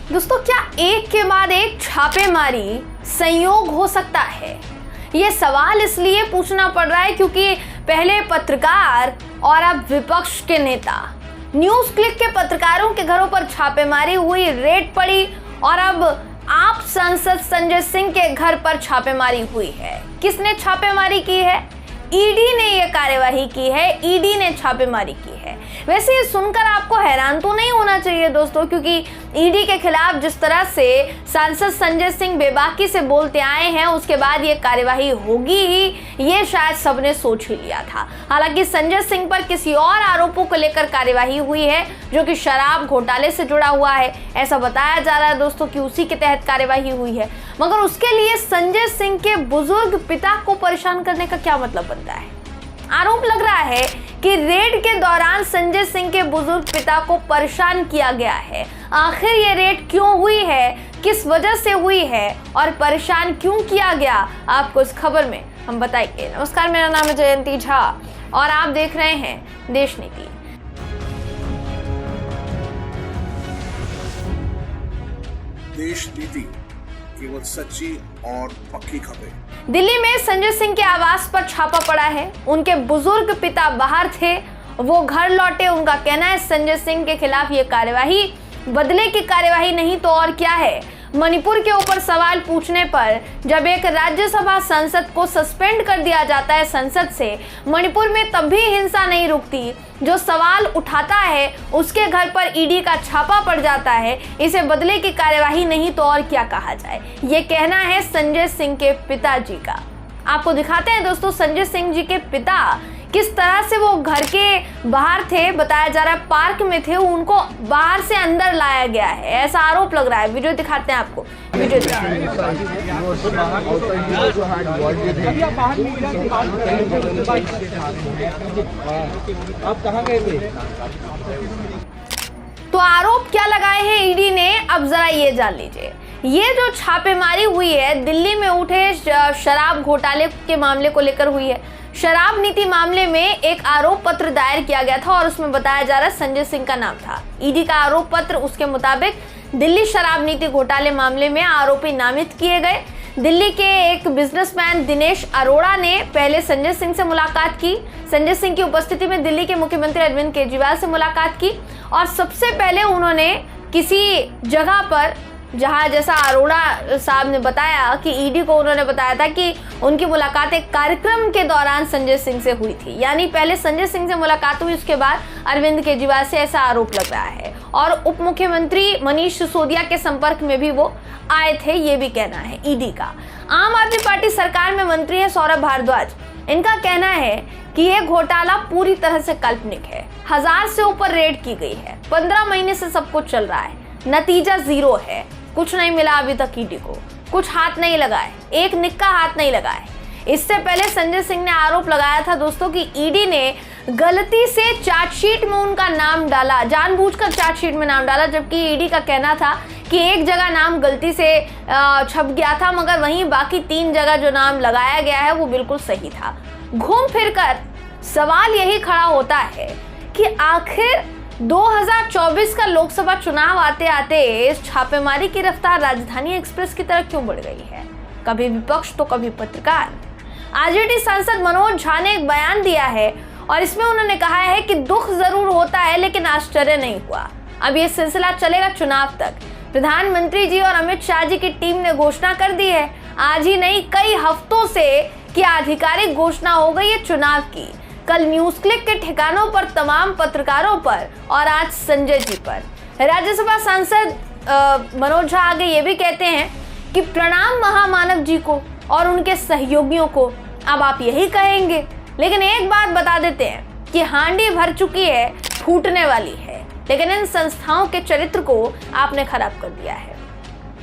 दोस्तों, क्या एक के बाद एक छापेमारी संयोग हो सकता है? ये सवाल इसलिए पूछना पड़ रहा है क्योंकि पहले पत्रकार और अब विपक्ष के नेता। न्यूज़ क्लिक के पत्रकारों के घरों पर छापेमारी हुई, रेड पड़ी और अब आप सांसद संजय सिंह के घर पर छापेमारी हुई है। किसने छापेमारी की है? ईडी ने यह कार्यवाही की है, ईडी ने छापेमारी की है। वैसे ये सुनकर आपको हैरान तो नहीं होना चाहिए दोस्तों, क्योंकि ईडी के खिलाफ जिस तरह से सांसद संजय सिंह बेबाकी से बोलते आए हैं, उसके बाद ये कार्यवाही होगी ही, ये शायद सबने सोच ही लिया था। हालांकि संजय सिंह पर किसी और आरोपों को लेकर कार्यवाही हुई है जो कि शराब घोटाले से जुड़ा हुआ है। ऐसा बताया जा रहा है दोस्तों कि उसी के तहत कार्यवाही हुई है, मगर उसके लिए संजय सिंह के बुजुर्ग पिता को परेशान करने का क्या मतलब बनता है? आरोप लग रहा है कि रेड के दौरान संजय सिंह के बुजुर्ग पिता को परेशान किया गया है। आखिर ये रेड क्यों हुई है, किस वजह से हुई है और परेशान क्यों किया गया, आपको इस खबर में हम बताएंगे। नमस्कार, मेरा नाम है जयंती झा और आप देख रहे हैं देश नीति। देश नीति, केवल सच्ची और पक्की खबरें। दिल्ली में संजय सिंह के आवास पर छापा पड़ा है। उनके बुजुर्ग पिता बाहर थे, वो घर लौटे। उनका कहना है संजय सिंह के खिलाफ ये कार्यवाही बदले की कार्यवाही नहीं तो और क्या है। मणिपुर के ऊपर सवाल पूछने पर जब एक राज्यसभा सांसद को सस्पेंड कर दिया जाता है संसद से, मणिपुर में तब भी हिंसा नहीं रुकती। जो सवाल उठाता है उसके घर पर ईडी का छापा पड़ जाता है। इसे बदले की कार्यवाही नहीं तो और क्या कहा जाए, ये कहना है संजय सिंह के पिताजी का। आपको दिखाते हैं दोस्तों संजय सिंह जी के पिता किस तरह से वो घर के बाहर थे। बताया जा रहा है पार्क में थे, उनको बाहर से अंदर लाया गया है, ऐसा आरोप लग रहा है। वीडियो दिखाते हैं आपको, वीडियो आप कहाँ गए थे? तो आरोप क्या लगाए हैं ईडी ने, अब जरा ये जान लीजिए। ये जो छापेमारी हुई है दिल्ली में उठे शराब घोटाले के मामले को लेकर हुई है। शराब नीति मामले में एक आरोप पत्र दायर किया गया था और उसमें बताया जा रहा है संजय सिंह का नाम था। ईडी का आरोप पत्र, उसके मुताबिक दिल्ली शराब नीति घोटाले मामले में आरोपी नामित किए गए। दिल्ली के एक बिजनेसमैन दिनेश अरोड़ा ने पहले संजय सिंह से मुलाकात की। संजय सिंह की उपस्थिति में दिल्ली के मुख्यमंत्री अरविंद केजरीवाल से मुलाकात की और सबसे पहले उन्होंने किसी जगह पर, जहां जैसा अरोड़ा साहब ने बताया कि ईडी को उन्होंने बताया था कि उनकी मुलाकात एक कार्यक्रम के दौरान संजय सिंह से हुई थी। यानी पहले संजय सिंह से मुलाकात हुई, उसके बाद अरविंद केजरीवाल से, ऐसा आरोप लग रहा है। और उप मुख्यमंत्री मनीष सिसोदिया के संपर्क में भी वो आए थे, ये भी कहना है ईडी का। आम आदमी पार्टी सरकार में मंत्री है सौरभ भारद्वाज। इनका कहना है कि यह घोटाला पूरी तरह से काल्पनिक है। 1000 से ऊपर रेड की गई है, 15 महीने से सब कुछ चल रहा है, नतीजा 0 है। कुछ नहीं मिला अभी तक ईडी को, कुछ हाथ नहीं लगा है, एक निक्का हाथ नहीं लगा है। इससे पहले संजय सिंह ने आरोप लगाया था दोस्तों कि ईडी ने गलती से चार्जशीट में उनका नाम डाला, जानबूझकर चार्जशीट में नाम डाला, जबकि ईडी का कहना था कि एक जगह नाम गलती से छप गया था, मगर वहीं बाकी 3 जगह जो नाम लगाया गया है वो बिल्कुल सही था। घूम फिर कर सवाल यही खड़ा होता है कि आखिर 2024 का लोकसभा चुनाव आते आते इस छापेमारी की रफ्तार राजधानी एक्सप्रेस की तरह क्यों बढ़ गई है? कभी विपक्ष तो कभी पत्रकार। आरजेडी सांसद मनोज झा ने एक बयान दिया है और इसमें उन्होंने कहा है कि दुख जरूर होता है लेकिन आश्चर्य नहीं हुआ। अब ये सिलसिला चलेगा चुनाव तक। प्रधानमंत्री जी और अमित शाह जी की टीम ने घोषणा कर दी है, आज ही नहीं कई हफ्तों से कि आधिकारिक घोषणा हो गई है चुनाव की। कल न्यूज़ क्लिक के ठिकानों पर तमाम पत्रकारों पर और आज संजय जी पर। राज्यसभा सांसद मनोज झा आगे ये भी कहते हैं कि प्रणाम महामानव जी को और उनके सहयोगियों को। अब आप यही कहेंगे, लेकिन एक बात बता देते हैं कि हांडी भर चुकी है, फूटने वाली है, लेकिन इन संस्थाओं के चरित्र को आपने खराब कर दिया है।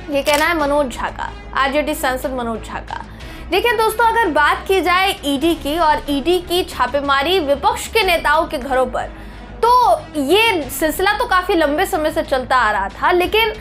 ये कहना है मनोज झा का, आरजेडी सांसद मनोज झा का। देखिए दोस्तों, अगर बात की जाए ईडी की और ईडी की छापेमारी विपक्ष के नेताओं के घरों पर, तो ये सिलसिला तो काफी लंबे समय से चलता आ रहा था, लेकिन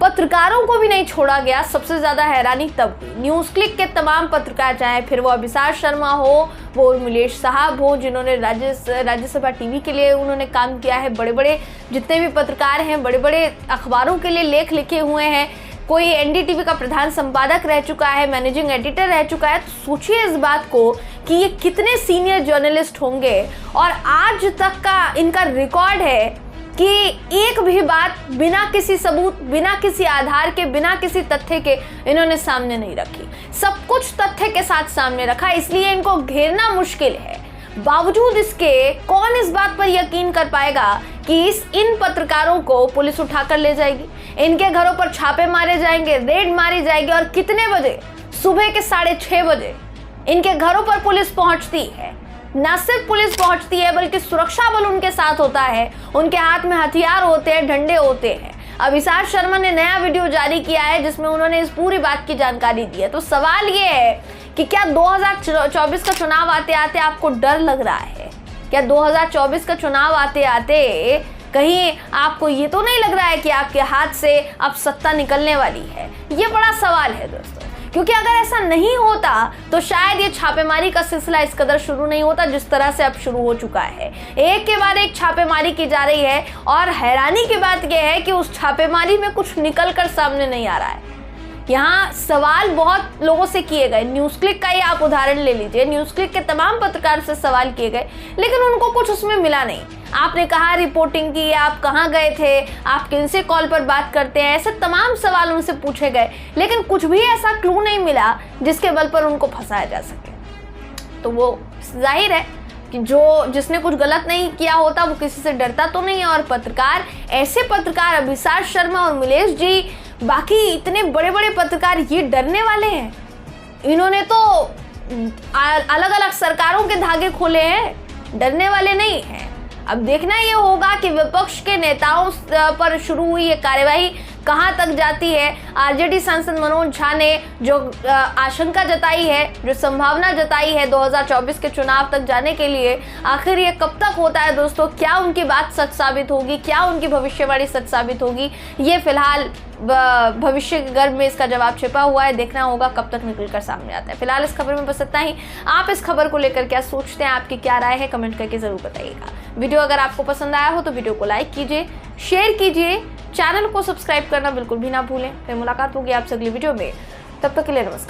पत्रकारों को भी नहीं छोड़ा गया। सबसे ज्यादा हैरानी तब हुई न्यूज़ क्लिक के तमाम पत्रकार, चाहे फिर वो अभिसार शर्मा हो, वो उर्मिलेश साहब हो, जिन्होंने राज्यसभा टीवी के लिए उन्होंने काम किया है, बड़े बड़े जितने भी पत्रकार हैं, बड़े बड़े अखबारों के लिए लेख लिखे हुए हैं, कोई एनडीटीवी का प्रधान संपादक रह चुका है, मैनेजिंग एडिटर रह चुका है। तो सोचिए इस बात को कि ये कितने सीनियर जर्नलिस्ट होंगे और आज तक का इनका रिकॉर्ड है कि एक भी बात बिना किसी सबूत, बिना किसी आधार के, बिना किसी तथ्य के इन्होंने सामने नहीं रखी। सब कुछ तथ्य के साथ सामने रखा, इसलिए इनको घेरना मुश्किल है। बावजूद इसके कौन इस बात पर यकीन कर पाएगा कि इन पत्रकारों को पुलिस उठाकर ले जाएगी, इनके घरों पर छापे मारे जाएंगे, रेड मारी जाएगी और कितने बजे? सुबह के 6:30 बजे इनके घरों पर पुलिस पहुंचती है। न सिर्फ पुलिस पहुंचती है बल्कि सुरक्षा बल उनके साथ होता है, उनके हाथ में हथियार होते हैं, डंडे होते हैं। अभिसार शर्मा ने नया वीडियो जारी किया है जिसमें उन्होंने इस पूरी बात की जानकारी दी है। तो सवाल ये है कि क्या 2024 का चुनाव आते आते आपको डर लग रहा है? क्या 2024 का चुनाव आते आते कहीं आपको ये तो नहीं लग रहा है कि आपके हाथ से अब सत्ता निकलने वाली है? ये बड़ा सवाल है दोस्तों, क्योंकि अगर ऐसा नहीं होता तो शायद ये छापेमारी का सिलसिला इस कदर शुरू नहीं होता जिस तरह से अब शुरू हो चुका है। एक के बाद एक छापेमारी की जा रही है और हैरानी की बात यह है कि उस छापेमारी में कुछ निकल कर सामने नहीं आ रहा है। यहाँ सवाल बहुत लोगों से किए गए, न्यूज़ क्लिक का ही आप उदाहरण ले लीजिए, न्यूज़ क्लिक के तमाम पत्रकार से सवाल किए गए लेकिन उनको कुछ उसमें मिला नहीं। आपने कहाँ रिपोर्टिंग की, आप कहाँ गए थे, आप किनसे कॉल पर बात करते हैं, ऐसे तमाम सवाल उनसे पूछे गए लेकिन कुछ भी ऐसा क्लू नहीं मिला जिसके बल पर उनको फंसाया जा सके। तो वो जाहिर है कि जिसने कुछ गलत नहीं किया होता वो किसी से डरता तो नहीं है। और पत्रकार, ऐसे पत्रकार अभिसार शर्मा और उर्मिलेश जी, बाकी इतने बड़े बड़े पत्रकार ये डरने वाले हैं? इन्होंने तो अलग अलग सरकारों के धागे खोले हैं, डरने वाले नहीं हैं। अब देखना ये होगा कि विपक्ष के नेताओं पर शुरू हुई ये कार्यवाही कहां तक जाती है। आरजेडी सांसद मनोज झा ने जो आशंका जताई है, जो संभावना जताई है 2024 के चुनाव तक जाने के लिए, आखिर ये कब तक होता है दोस्तों? क्या उनकी बात सच साबित होगी, क्या उनकी भविष्यवाणी सच साबित होगी? ये फिलहाल भविष्य के गर्भ में इसका जवाब छिपा हुआ है, देखना होगा कब तक निकलकर सामने आता है। फिलहाल इस खबर में बस इतना ही। आप इस खबर को लेकर क्या सोचते हैं, आपकी क्या राय है, कमेंट करके जरूर बताइएगा। वीडियो अगर आपको पसंद आया हो तो वीडियो को लाइक कीजिए, शेयर कीजिए, चैनल को सब्सक्राइब करना बिल्कुल भी ना भूलें। फिर मुलाकात होगी आपसे अगली वीडियो में, तब तक के लिए नमस्कार।